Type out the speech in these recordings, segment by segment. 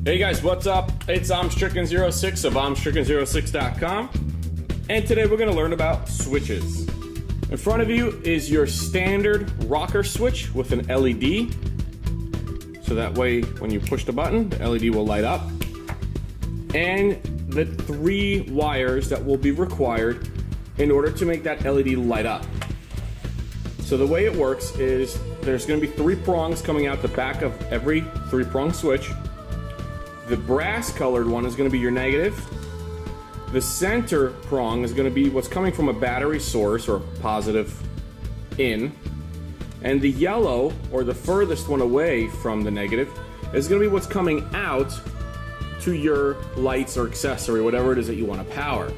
Hey guys, what's up? It's Stricken06 of Stricken06.com, and today we're going to learn about switches. In front of you is your standard rocker switch with an LED, so that way when you push the button, the LED will light up, and the 3 wires that will be required in order to make that LED light up. So the way it works is there's going to be 3 prongs coming out the back of every 3-prong switch. The brass colored one is going to be your negative. The center prong is going to be what's coming from a battery source or positive in. And the yellow, or the furthest one away from the negative, is going to be what's coming out to your lights or accessory, whatever it is that you want to power.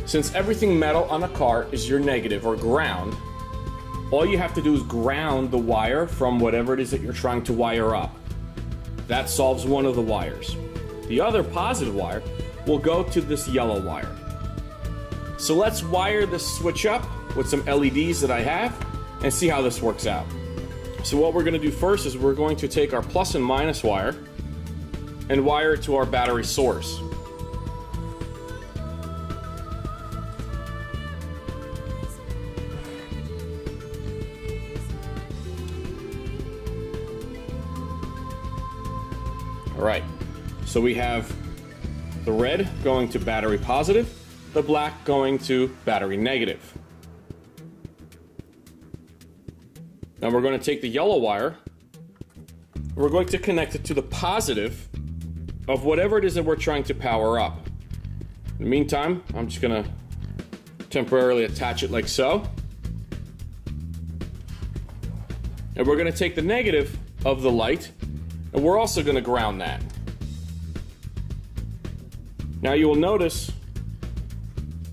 Since everything metal on a car is your negative or ground, all you have to do is ground the wire from whatever it is that you're trying to wire up. That solves one of the wires. The other positive wire will go to this yellow wire. So let's wire this switch up with some LEDs that I have and see how this works out. So what we're going to do first is we're going to take our plus and minus wire and wire it to our battery source. Alright, so we have the red going to battery positive, the black going to battery negative. Now we're going to take the yellow wire, we're going to connect it to the positive of whatever it is that we're trying to power up. In the meantime, I'm just going to temporarily attach it like so. And we're going to take the negative of the light, and we're also going to ground that. Now you will notice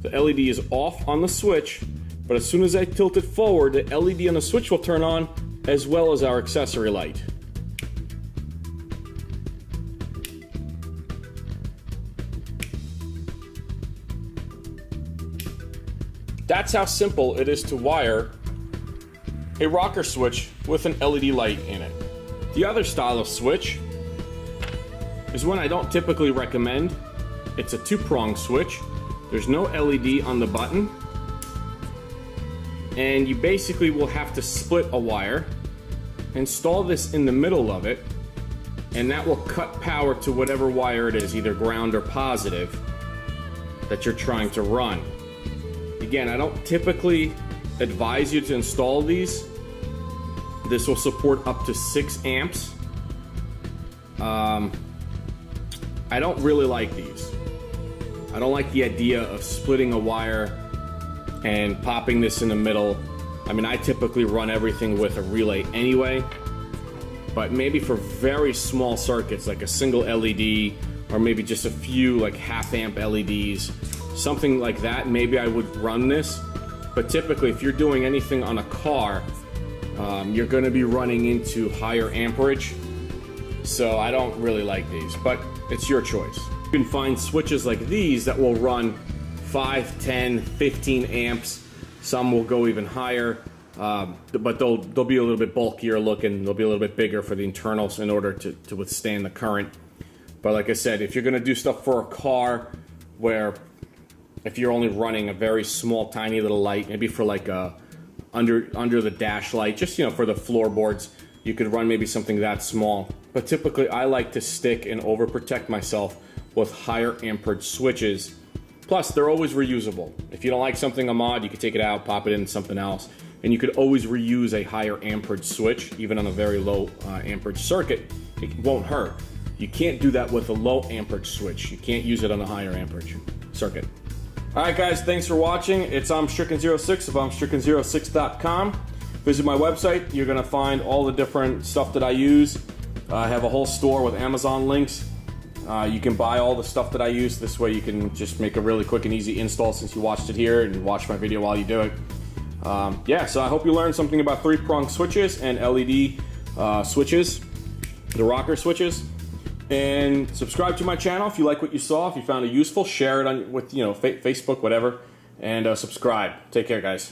the LED is off on the switch, but as soon as I tilt it forward, the LED on the switch will turn on, as well as our accessory light. That's how simple it is to wire a rocker switch with an LED light in it. The other style of switch is one I don't typically recommend. It's a 2-prong switch. There's no LED on the button, and you basically will have to split a wire, install this in the middle of it, and that will cut power to whatever wire it is, either ground or positive, that you're trying to run. Again, I don't typically advise you to install these. This will support up to 6 amps. I don't really like these. I don't like the idea of splitting a wire and popping this in the middle. I mean, I typically run everything with a relay anyway, but maybe for very small circuits like a single LED, or maybe just a few like half-amp LEDs, something like that, maybe I would run this. But typically, if you're doing anything on a car, you're going to be running into higher amperage, so I don't really like these, but it's your choice. You can find switches like these that will run 5, 10, 15 amps. Some will go even higher, but they'll be a little bit bulkier looking. They'll be a little bit bigger for the internals in order to withstand the current. But like I said, if you're going to do stuff for a car where if you're only running a very small, tiny little light, maybe for like a under the dash light, just for the floorboards, you could run maybe something that small. But typically I like to stick and overprotect myself with higher amperage switches. Plus they're always reusable. If you don't like something a mod, you could take it out, pop it in something else, and you could always reuse a higher amperage switch, even on a very low amperage circuit. It won't hurt. You can't do that with a low amperage switch. You can't use it on a higher amperage circuit. Alright guys, thanks for watching. It's Stricken06 of Stricken06.com. Visit my website. You're going to find all the different stuff that I use. I have a whole store with Amazon links. You can buy all the stuff that I use. This way you can just make a really quick and easy install since you watched it here and watch my video while you do it. Yeah, so I hope you learned something about 3-prong switches and LED switches, the rocker switches. And subscribe to my channel if you like what you saw. If you found it useful, share it on with Facebook, whatever, and subscribe. Take care, guys.